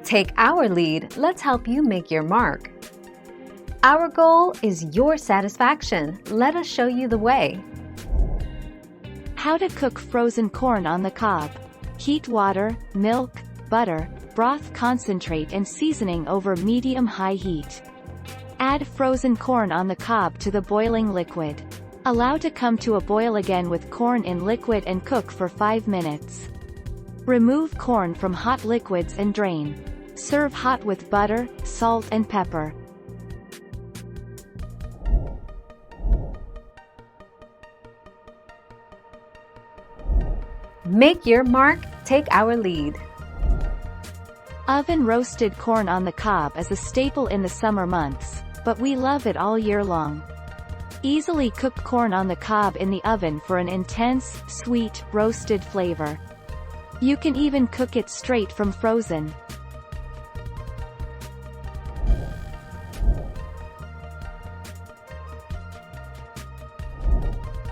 Take our lead, let's help you make your mark. Our goal is your satisfaction. Let us show you the way. How to cook frozen corn on the cob. Heat water, milk, butter, broth concentrate and seasoning over medium-high heat. Add frozen corn on the cob to the boiling liquid. Allow to come to a boil again with corn in liquid and cook for 5 minutes. Remove corn from hot liquids and drain. Serve hot with butter, salt and pepper. Make your mark, take our lead. Oven roasted corn on the cob is a staple in the summer months, but we love it all year long. Easily cook corn on the cob in the oven for an intense, sweet, roasted flavor. You can even cook it straight from frozen.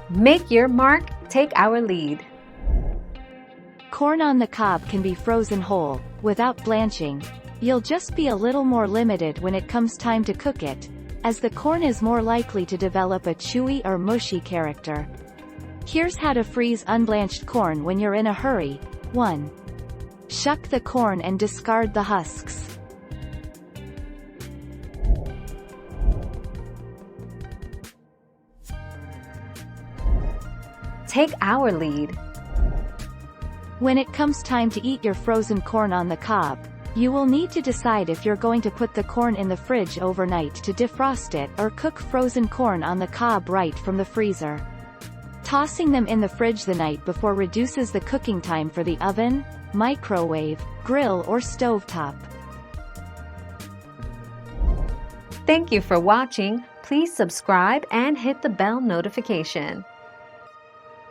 Make your mark, take our lead. Corn on the cob can be frozen whole, without blanching. You'll just be a little more limited when it comes time to cook it, as the corn is more likely to develop a chewy or mushy character. Here's how to freeze unblanched corn when you're in a hurry. 1. Shuck the corn and discard the husks. Take our lead. When it comes time to eat your frozen corn on the cob, you will need to decide if you're going to put the corn in the fridge overnight to defrost it or cook frozen corn on the cob right from the freezer. Tossing them in the fridge the night before reduces the cooking time for the oven, microwave, grill or stovetop. Thank you for watching. Please subscribe and hit the bell notification.